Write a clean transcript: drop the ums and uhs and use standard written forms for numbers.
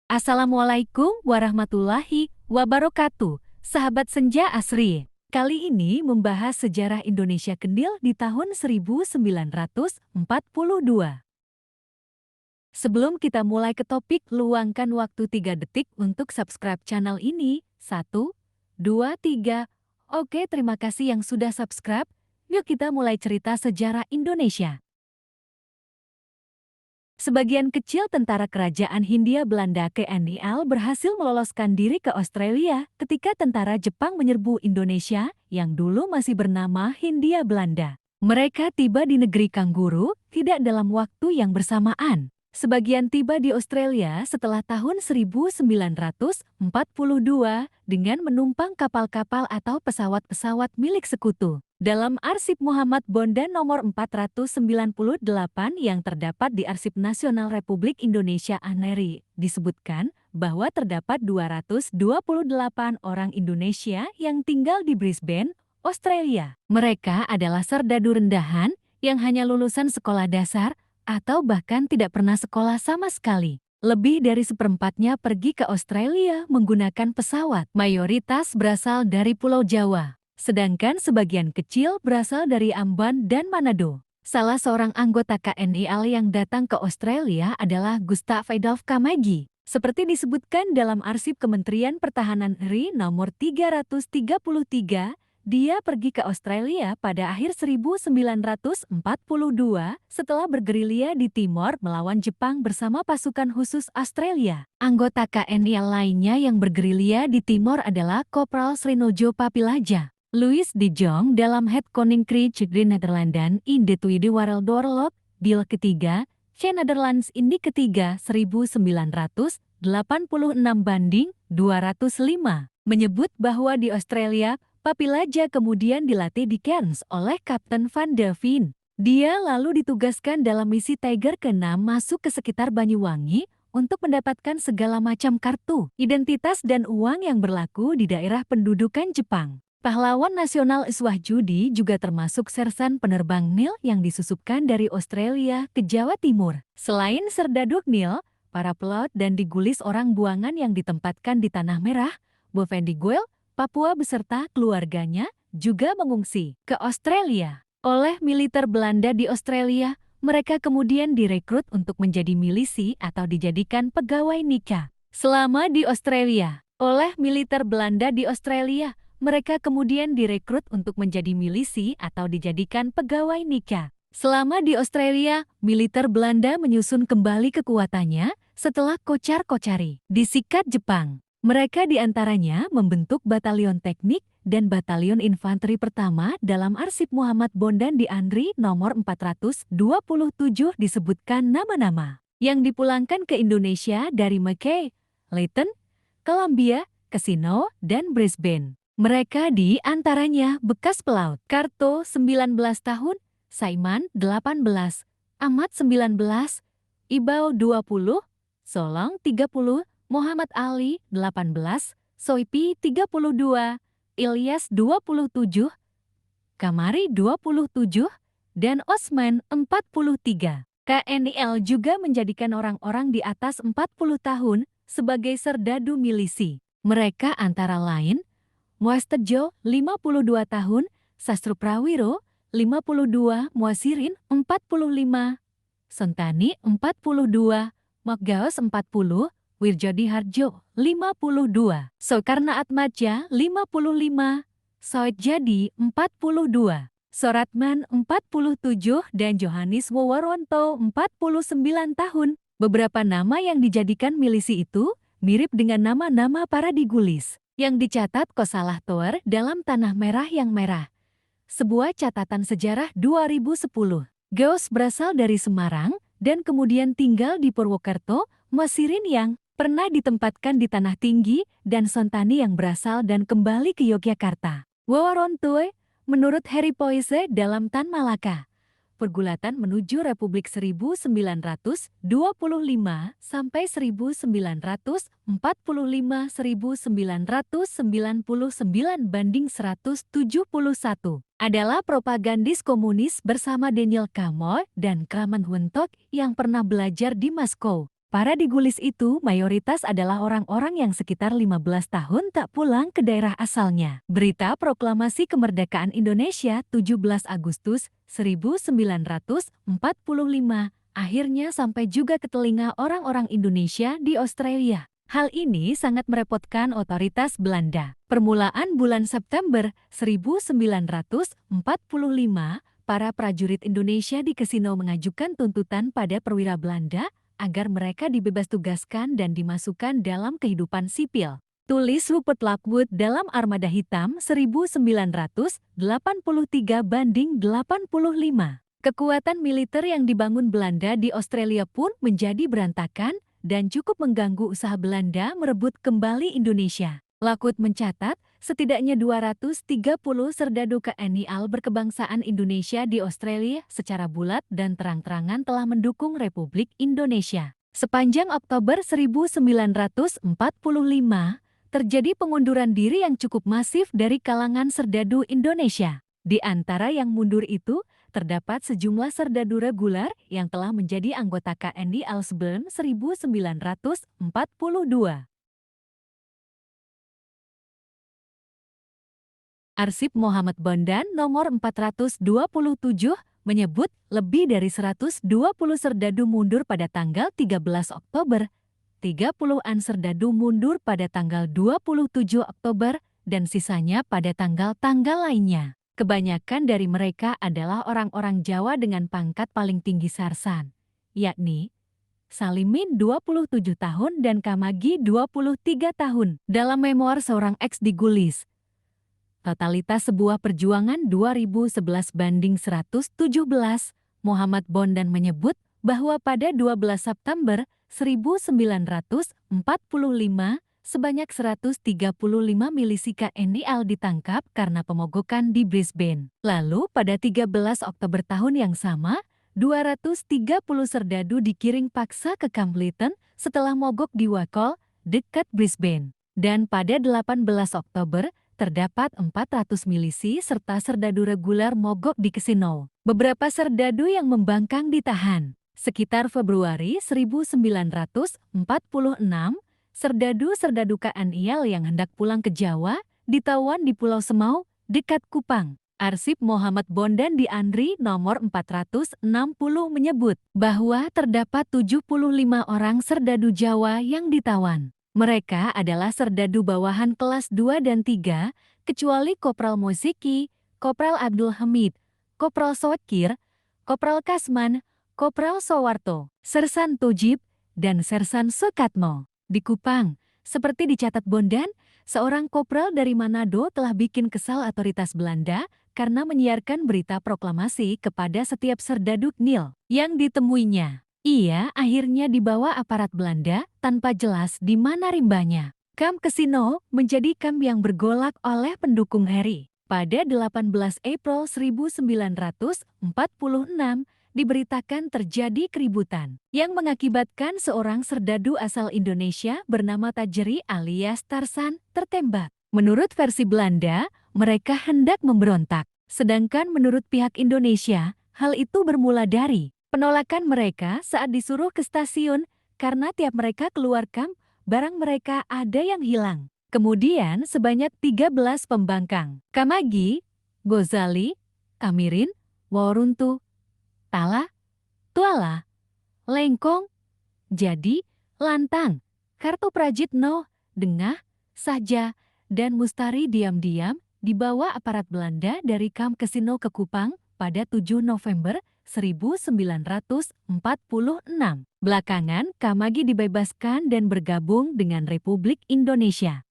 Assalamualaikum warahmatullahi wabarakatuh, sahabat Senja Asri. Kali ini membahas sejarah Indonesia Kendil di tahun 1942. Sebelum kita mulai ke topik, luangkan waktu 3 detik untuk subscribe channel ini. 1, 2, 3. Oke, terima kasih yang sudah subscribe. Yuk kita mulai cerita sejarah Indonesia. Sebagian kecil tentara kerajaan Hindia Belanda KNIL berhasil meloloskan diri ke Australia ketika tentara Jepang menyerbu Indonesia yang dulu masih bernama Hindia Belanda. Mereka tiba di negeri Kangguru tidak dalam waktu yang bersamaan. Sebagian tiba di Australia setelah tahun 1942 dengan menumpang kapal-kapal atau pesawat-pesawat milik sekutu. Dalam arsip Muhammad Bondan nomor 498 yang terdapat di Arsip Nasional Republik Indonesia ANERI, disebutkan bahwa terdapat 228 orang Indonesia yang tinggal di Brisbane, Australia. Mereka adalah serdadu rendahan yang hanya lulusan sekolah dasar atau bahkan tidak pernah sekolah sama sekali. Lebih dari seperempatnya pergi ke Australia menggunakan pesawat, mayoritas berasal dari Pulau Jawa. Sedangkan sebagian kecil berasal dari Ambon dan Manado. Salah seorang anggota KNIL yang datang ke Australia adalah Gustav Adolf Kamagi. Seperti disebutkan dalam arsip Kementerian Pertahanan RI nomor 333, dia pergi ke Australia pada akhir 1942 setelah bergerilya di Timor melawan Jepang bersama pasukan khusus Australia. Anggota KNIL lainnya yang bergerilya di Timor adalah Kopral Srinojo Papilaja, Louis de Jong dalam Het Koninkrijk de Nederlanden in de Tweede Wereldoorlog, Deal ketiga, C. Netherlands Indi ketiga 1986 banding 205, menyebut bahwa di Australia, Papilaja kemudian dilatih di Cairns oleh Kapten Van de Veen. Dia lalu ditugaskan dalam misi Tiger ke-6 masuk ke sekitar Banyuwangi untuk mendapatkan segala macam kartu, identitas dan uang yang berlaku di daerah pendudukan Jepang. Pahlawan nasional Iswah Judi juga termasuk sersan penerbang Nil yang disusupkan dari Australia ke Jawa Timur. Selain serdadu Nil, para pelot dan digulis orang buangan yang ditempatkan di Tanah Merah, Bovendigul, Papua beserta keluarganya juga mengungsi ke Australia. Oleh militer Belanda di Australia, mereka kemudian direkrut untuk menjadi milisi atau dijadikan pegawai nikah. Selama di Australia, oleh militer Belanda di Australia, mereka kemudian direkrut untuk menjadi milisi atau dijadikan pegawai nikah. Selama di Australia, militer Belanda menyusun kembali kekuatannya setelah kocar-kocari disikat Jepang. Mereka diantaranya membentuk Batalion Teknik dan Batalion Infanteri Pertama dalam arsip Muhammad Bondan di ANRI nomor 427 disebutkan nama-nama yang dipulangkan ke Indonesia dari Mackay, Lytton, Columbia, Casino, dan Brisbane. Mereka diantaranya bekas pelaut Karto 19 tahun, Saiman 18, Ahmad 19, Ibau 20, Solong 30, Muhammad Ali 18, Soipi 32, Ilyas 27, Kamari 27, dan Osman 43. KNIL juga menjadikan orang-orang di atas 40 tahun sebagai serdadu milisi. Mereka antara lain Muastejo 52 tahun, Sastro Prawiro 52, Muasirin 45, Sontani 42, Mokgaos 40, Wirjodi Harjo 52, Soekarno Atmadja 55, Soed Jadi 42, Soratman 47 dan Johannes Woworwanto 49 tahun. Beberapa nama yang dijadikan milisi itu mirip dengan nama-nama para digulis yang dicatat Kosalah Toer dalam Tanah Merah yang Merah. Sebuah catatan sejarah 2010. Geos berasal dari Semarang dan kemudian tinggal di Purwokerto, Muasirin yang pernah ditempatkan di Tanah Tinggi, dan Sontani yang berasal dan kembali ke Yogyakarta. Woworwanto menurut Harry Poise dalam Tan Malaka. Pergulatan menuju Republik 1925 sampai 1945 1999 banding 171 adalah propagandis komunis bersama Daniel Kamoy dan Kraman Huntok yang pernah belajar di Moskow. Para digulis itu mayoritas adalah orang-orang yang sekitar 15 tahun tak pulang ke daerah asalnya. Berita Proklamasi Kemerdekaan Indonesia 17 Agustus 1945 akhirnya sampai juga ke telinga orang-orang Indonesia di Australia. Hal ini sangat merepotkan otoritas Belanda. Permulaan bulan September 1945, para prajurit Indonesia di Kesino mengajukan tuntutan pada perwira Belanda agar mereka dibebas tugaskan dan dimasukkan dalam kehidupan sipil. Tulis Rupert Lockwood dalam Armada Hitam 1983 banding 85. Kekuatan militer yang dibangun Belanda di Australia pun menjadi berantakan dan cukup mengganggu usaha Belanda merebut kembali Indonesia. Lockwood mencatat, setidaknya 230 serdadu TNI AL berkebangsaan Indonesia di Australia secara bulat dan terang-terangan telah mendukung Republik Indonesia. Sepanjang Oktober 1945, terjadi pengunduran diri yang cukup masif dari kalangan serdadu Indonesia. Di antara yang mundur itu, terdapat sejumlah serdadu reguler yang telah menjadi anggota TNI AL sebelum 1942. Arsip Muhammad Bondan nomor 427 menyebut lebih dari 120 serdadu mundur pada tanggal 13 Oktober, 30-an serdadu mundur pada tanggal 27 Oktober, dan sisanya pada tanggal-tanggal lainnya. Kebanyakan dari mereka adalah orang-orang Jawa dengan pangkat paling tinggi sarsan, yakni Salimin 27 tahun dan Kamagi 23 tahun. Dalam memoir seorang ex-digulis, Totalitas Sebuah Perjuangan 2011 banding 117, Muhammad Bondan menyebut bahwa pada 12 September 1945, sebanyak 135 milisi TNI AL ditangkap karena pemogokan di Brisbane. Lalu pada 13 Oktober tahun yang sama, 230 serdadu dikiring paksa ke Camp Lytton setelah mogok di Wakol, dekat Brisbane. Dan pada 18 Oktober, terdapat 400 milisi serta serdadu reguler mogok di Kesino. Beberapa serdadu yang membangkang ditahan. Sekitar Februari 1946, serdadu-serdadu TNI AL yang hendak pulang ke Jawa ditawan di Pulau Semau, dekat Kupang. Arsip Muhammad Bondan di Andri nomor 460 menyebut bahwa terdapat 75 orang serdadu Jawa yang ditawan. Mereka adalah serdadu bawahan kelas 2 dan 3, kecuali Kopral Musiki, Kopral Abdul Hamid, Kopral Sokir, Kopral Kasman, Kopral Sowarto, Sersan Tojib, dan Sersan Sukatmo. Di Kupang, seperti dicatat Bondan, seorang kopral dari Manado telah bikin kesal otoritas Belanda karena menyiarkan berita proklamasi kepada setiap serdadu TNI yang ditemuinya. Ia akhirnya dibawa aparat Belanda tanpa jelas di mana rimbanya. Kamp Kesino menjadi kamp yang bergolak oleh pendukung Harry. Pada 18 April 1946, diberitakan terjadi keributan yang mengakibatkan seorang serdadu asal Indonesia bernama Tajeri alias Tarsan tertembak. Menurut versi Belanda, mereka hendak memberontak. Sedangkan menurut pihak Indonesia, hal itu bermula dari penolakan mereka saat disuruh ke stasiun karena tiap mereka keluar kamp, barang mereka ada yang hilang. Kemudian sebanyak 13 pembangkang, Kamagi, Gozali, Kamirin, Woruntu, Tala, Tuala, Lengkong, Jadi, Lantang, Kartoprajitno, Dengah, Saja, dan Mustari diam-diam dibawa aparat Belanda dari kamp Kesino ke Kupang pada 7 November 1946. Belakangan, Kamagi dibebaskan dan bergabung dengan Republik Indonesia.